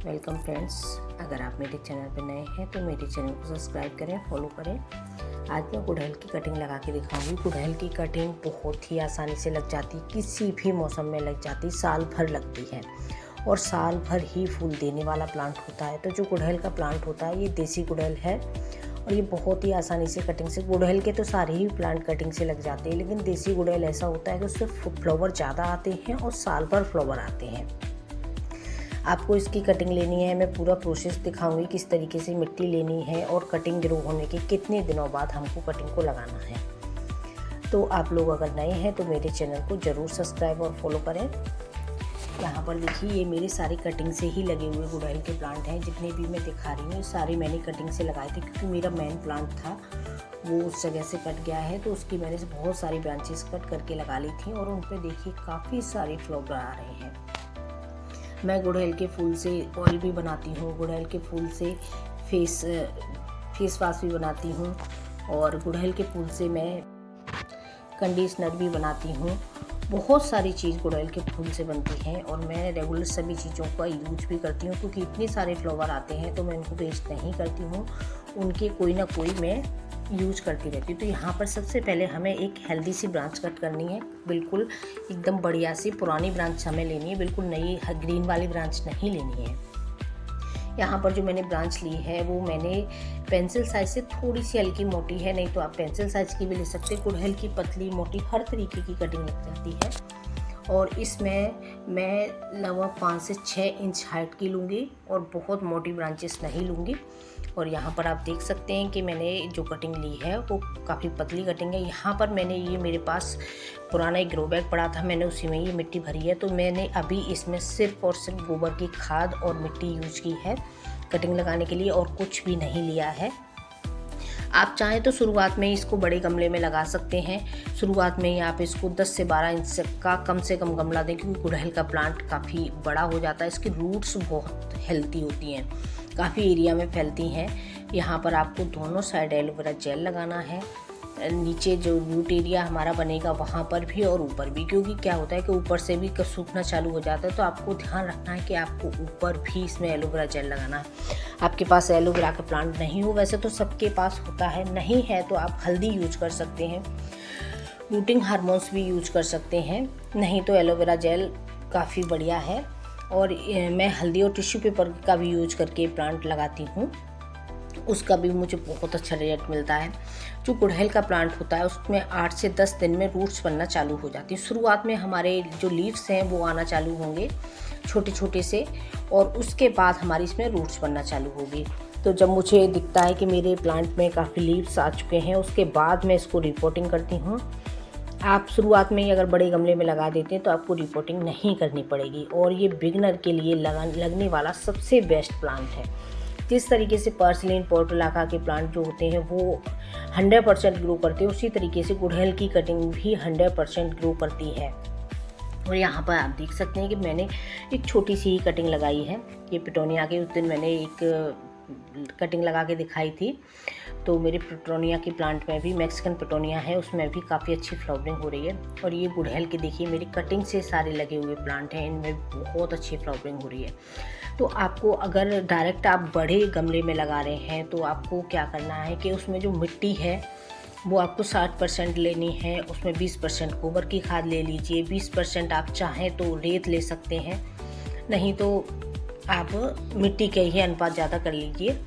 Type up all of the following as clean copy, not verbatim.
Welcome friends. अगर आप मेरे चैनल पर नए हैं तो मेरे चैनल को सब्सक्राइब करें, फॉलो करें। आज मैं गुड़हल की कटिंग लगा के दिखाऊंगी। गुड़हल की कटिंग बहुत ही आसानी से लग जाती है, किसी भी मौसम में लग जाती, साल भर लगती है और साल भर ही फूल देने वाला प्लांट होता है। तो जो गुड़हल का प्लांट होता है ये देसी गुड़हल है और ये बहुत ही आसानी से कटिंग से, गुड़हल के तो सारे ही प्लांट कटिंग से लग जाते हैं, लेकिन देसी गुड़हल ऐसा होता है कि उससे फ्लावर ज़्यादा आते हैं और साल भर फ्लावर आते हैं। आपको इसकी कटिंग लेनी है, मैं पूरा प्रोसेस दिखाऊंगी किस तरीके से मिट्टी लेनी है और कटिंग ग्रो होने के कितने दिनों बाद हमको कटिंग को लगाना है। तो आप लोग अगर नए हैं तो मेरे चैनल को ज़रूर सब्सक्राइब और फॉलो करें। यहाँ पर देखिए ये मेरे सारी कटिंग से ही लगे हुए गुड़हल के प्लांट हैं। जितने भी मैं दिखा रही हूँ सारे मैंने कटिंग से लगाए थे, क्योंकि मेरा मेन प्लांट था वो उस जगह से कट गया है, तो उसकी मैंने बहुत सारी ब्रांचेस कट करके लगा ली थी और उन पर देखिए काफ़ी सारे फ्लावर आ रहे हैं। मैं गुड़हल के फूल से ऑयल भी बनाती हूँ, गुड़हल के फूल से फेस वाश भी बनाती हूँ और गुड़हल के फूल से मैं कंडीशनर भी बनाती हूँ। बहुत सारी चीज़ गुड़हल के फूल से बनती हैं और मैं रेगुलर सभी चीज़ों का यूज भी करती हूँ, क्योंकि इतने सारे फ्लावर आते हैं तो मैं उनको वेस्ट नहीं करती हूँ, उनके कोई ना कोई मैं यूज करती रहती हूँ। तो यहाँ पर सबसे पहले हमें एक हेल्दी सी ब्रांच कट करनी है, बिल्कुल एकदम बढ़िया सी पुरानी ब्रांच हमें लेनी है, बिल्कुल नई ग्रीन वाली ब्रांच नहीं लेनी है। यहाँ पर जो मैंने ब्रांच ली है वो मैंने पेंसिल साइज से थोड़ी सी हल्की मोटी है, नहीं तो आप पेंसिल साइज की भी ले सकते हैं। गुड़हल की पतली मोटी हर तरीके की कटिंग लग जाती है और इसमें मैं लगभग 5 से 6 इंच हाइट की लूँगी और बहुत मोटी ब्रांचेस नहीं लूँगी। और यहाँ पर आप देख सकते हैं कि मैंने जो कटिंग ली है वो काफ़ी पतली कटिंग है। यहाँ पर मैंने ये मेरे पास पुराना एक ग्रो बैग पड़ा था, मैंने उसी में ये मिट्टी भरी है, तो मैंने अभी इसमें सिर्फ और सिर्फ गोबर की खाद और मिट्टी यूज की है कटिंग लगाने के लिए और कुछ भी नहीं लिया है। आप चाहें तो शुरुआत में इसको बड़े गमले में लगा सकते हैं। शुरुआत में ही आप इसको 10 से 12 इंच का कम से कम गमला दें, क्योंकि गुड़हल का प्लांट काफ़ी बड़ा हो जाता है, इसकी रूट्स बहुत हेल्दी होती हैं, काफ़ी एरिया में फैलती हैं। यहाँ पर आपको दोनों साइड एलोवेरा जेल लगाना है, नीचे जो रूट एरिया हमारा बनेगा वहाँ पर भी और ऊपर भी, क्योंकि क्या होता है कि ऊपर से भी सूखना चालू हो जाता है, तो आपको ध्यान रखना है कि आपको ऊपर भी इसमें एलोवेरा जेल लगाना है। आपके पास एलोवेरा का प्लांट नहीं हो, वैसे तो सबके पास होता है, नहीं है तो आप हल्दी यूज कर सकते हैं, रूटिंग हार्मोन्स भी यूज कर सकते हैं, नहीं तो एलोवेरा जेल काफ़ी बढ़िया है। और मैं हल्दी और टिश्यू पेपर का भी यूज करके प्लांट लगाती हूँ, उसका भी मुझे बहुत अच्छा रिजल्ट मिलता है। जो गुड़हल का प्लांट होता है उसमें 8 से 10 दिन में रूट्स बनना चालू हो जाती है। शुरुआत में हमारे जो लीव्स हैं वो आना चालू होंगे छोटे छोटे से, और उसके बाद हमारी इसमें रूट्स बनना चालू होगी। तो जब मुझे दिखता है कि मेरे प्लांट में काफ़ी लीव्स आ चुके हैं, उसके बाद मैं इसको रिपोर्टिंग करती हूँ। आप शुरुआत में ही अगर बड़े गमले में लगा देते हैं तो आपको रिपोर्टिंग नहीं करनी पड़ेगी, और ये बिगनर के लिए लगने वाला सबसे बेस्ट प्लांट है। जिस तरीके से पर्सलिन पोर्टुलाका के प्लांट जो होते हैं वो 100% ग्रो करते हैं, उसी तरीके से गुड़हल की कटिंग भी 100% ग्रो करती है। और यहाँ पर आप देख सकते हैं कि मैंने एक छोटी सी कटिंग लगाई है, ये पिटोनिया के, उस दिन मैंने एक कटिंग लगा के दिखाई थी। तो मेरे पिटोनिया की प्लांट में भी, मैक्सिकन पिटोनिया है, उसमें भी काफ़ी अच्छी फ्लावरिंग हो रही है। और ये गुड़हल के देखिए मेरी कटिंग से सारे लगे हुए प्लांट हैं, इनमें बहुत अच्छी फ्लावरिंग हो रही है। तो आपको अगर डायरेक्ट आप बड़े गमले में लगा रहे हैं तो आपको क्या करना है कि उसमें जो मिट्टी है वो आपको 60% लेनी है, उसमें 20% गोबर की खाद ले लीजिए, 20% आप चाहें तो रेत ले सकते हैं, नहीं तो आप मिट्टी के ही अनुपात ज़्यादा कर लीजिए।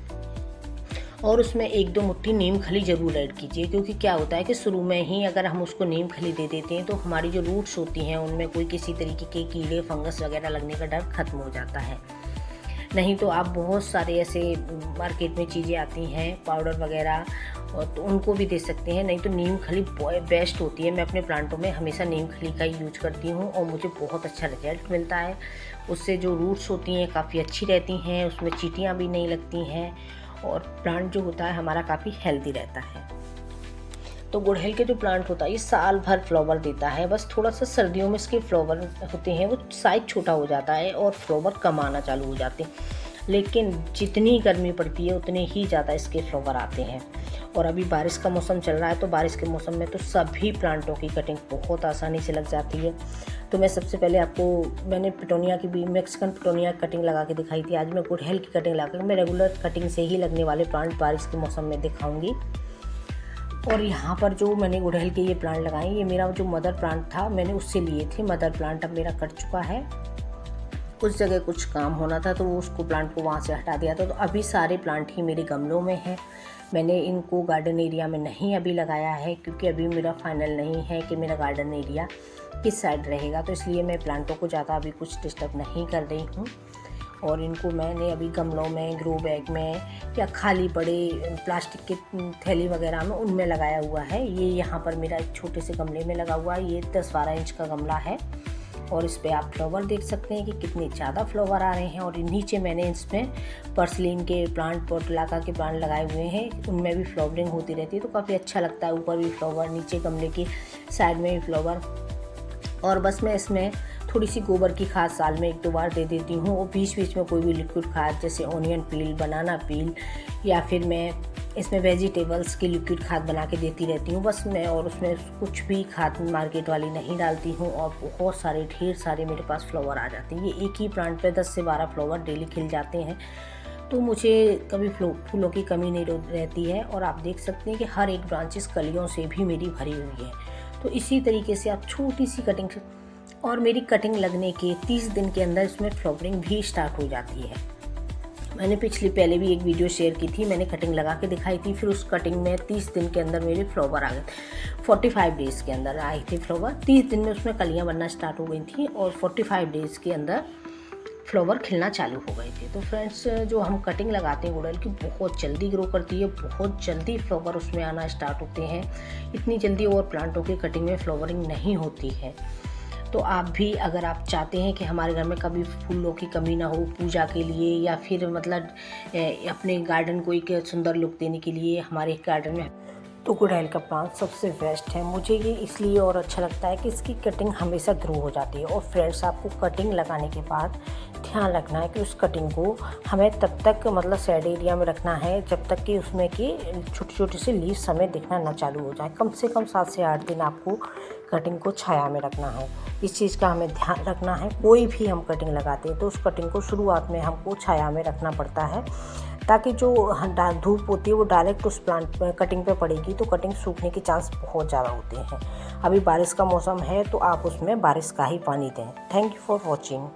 और उसमें 1-2 मुट्ठी नीम खली ज़रूर ऐड कीजिए, क्योंकि क्या होता है कि शुरू में ही अगर हम उसको नीम खली दे देते हैं तो हमारी जो रूट्स होती हैं उनमें कोई किसी तरीके के कीड़े फंगस वगैरह लगने का डर खत्म हो जाता है। नहीं तो आप बहुत सारे ऐसे मार्केट में चीज़ें आती हैं पाउडर वगैरह, और तो उनको भी दे सकते हैं, नहीं तो नीम खली बेस्ट होती है। मैं अपने प्लांटों में हमेशा नीम खली का ही यूज करती हूँ और मुझे बहुत अच्छा रिजल्ट मिलता है। उससे जो रूट्स होती हैं काफ़ी अच्छी रहती हैं, उसमें चींटियाँ भी नहीं लगती हैं और प्लांट जो होता है हमारा काफ़ी हेल्दी रहता है। तो गुड़हल के जो प्लांट होता है ये साल भर फ्लावर देता है, बस थोड़ा सा सर्दियों में इसके फ्लावर होते हैं वो साइज छोटा हो जाता है और फ्लावर कम आना चालू हो जाते हैं, लेकिन जितनी गर्मी पड़ती है उतने ही ज़्यादा इसके फ्लावर आते हैं। और अभी बारिश का मौसम चल रहा है, तो बारिश के मौसम में तो सभी प्लांटों की कटिंग बहुत आसानी से लग जाती है। तो मैं सबसे पहले आपको मैंने पिटोनिया की भी मैक्सिकन पिटोनिया कटिंग लगा के दिखाई थी। आज मैं गुड़हल की कटिंग लगा मैं रेगुलर कटिंग से ही लगने वाले प्लांट बारिश के मौसम में दिखाऊंगी। और यहाँ पर जो मैंने गुड़हल के ये प्लांट लगाए, ये मेरा जो मदर प्लांट था मैंने उससे लिए थे। मदर प्लांट अब मेरा कट चुका है, कुछ जगह कुछ काम होना था तो वो उसको प्लांट को वहाँ से हटा दिया था। तो अभी सारे प्लांट ही मेरे गमलों में हैं। मैंने इनको गार्डन एरिया में नहीं अभी लगाया है, क्योंकि अभी मेरा फाइनल नहीं है कि मेरा गार्डन एरिया किस साइड रहेगा, तो इसलिए मैं प्लांटों को ज़्यादा अभी कुछ डिस्टर्ब नहीं कर रही हूँ। और इनको मैंने अभी गमलों में, ग्रो बैग में या खाली पड़े प्लास्टिक के थैली वगैरह में उनमें लगाया हुआ है। ये यहाँ पर मेरा एक छोटे से गमले में लगा हुआ है। ये 10-12 इंच का गमला है और इस पर आप फ्लावर देख सकते हैं कि कितने ज़्यादा फ्लावर आ रहे हैं। और नीचे मैंने इसमें पर्सलिन के प्लांट, पोर्टुलाका के प्लांट लगाए हुए हैं, उनमें भी फ्लावरिंग होती रहती है तो काफ़ी अच्छा लगता है। ऊपर भी फ्लावर, नीचे गमले की साइड में भी फ्लावर। और बस मैं इसमें थोड़ी सी गोबर की खाद साल में 1-2 बार दे देती हूँ। और बीच बीच में कोई भी लिक्विड खाद जैसे ऑनियन पील, बनाना पील, या फिर मैं इसमें वेजिटेबल्स की लिक्विड खाद बना के देती रहती हूँ बस मैं। और उसमें कुछ भी खाद मार्केट वाली नहीं डालती हूँ। और बहुत सारे, ढेर सारे मेरे पास फ्लावर आ जाते हैं। ये एक ही प्लांट पे 10 से 12 फ्लावर डेली खिल जाते हैं, तो मुझे कभी फूलों की कमी नहीं रहती है। और आप देख सकते हैं कि हर एक ब्रांचेस कलियों से भी मेरी भरी हुई है। तो इसी तरीके से आप छोटी सी कटिंग, और मेरी कटिंग लगने के 30 दिन के अंदर इसमें फ्लावरिंग भी स्टार्ट हो जाती है। मैंने पहले भी एक वीडियो शेयर की थी, मैंने कटिंग लगा के दिखाई थी। फिर उस कटिंग में 30 दिन के अंदर मेरे फ्लावर आ गए। 45 डेज़ के अंदर आए थे फ्लावर। 30 दिन में उसमें कलियां बनना स्टार्ट हो गई थी और 45 डेज़ के अंदर फ्लावर खिलना चालू हो गए थे। तो फ्रेंड्स, जो हम कटिंग लगाते हैं गुड़हल की, बहुत जल्दी ग्रो करती है, बहुत जल्दी फ्लावर उसमें आना स्टार्ट होते हैं। इतनी जल्दी और प्लांटों की कटिंग में फ्लावरिंग नहीं होती है। तो आप भी अगर आप चाहते हैं कि हमारे घर में कभी फूलों की कमी ना हो पूजा के लिए, या फिर मतलब अपने गार्डन को एक सुंदर लुक देने के लिए हमारे गार्डन में, तो गुड़हल का प्लांट सबसे बेस्ट है। मुझे ये इसलिए और अच्छा लगता है कि इसकी कटिंग हमेशा ग्रो हो जाती है। और फ्रेंड्स, आपको कटिंग लगाने के बाद ध्यान रखना है कि उस कटिंग को हमें तब तक मतलब साइड एरिया में रखना है जब तक कि उसमें की छोटी छोटी सी लीव्स हमें दिखना ना चालू हो जाए। कम से कम 7 से 8 दिन आपको कटिंग को छाया में रखना है। इस चीज़ का हमें ध्यान रखना है। कोई भी हम कटिंग लगाते हैं तो उस कटिंग को शुरुआत में हमको छाया में रखना पड़ता है, ताकि जो धूप होती है वो डायरेक्ट उस प्लांट कटिंग पे पड़ेगी तो कटिंग सूखने के चांस बहुत ज़्यादा होते हैं। अभी बारिश का मौसम है तो आप उसमें बारिश का ही पानी दें। Thank you for watching.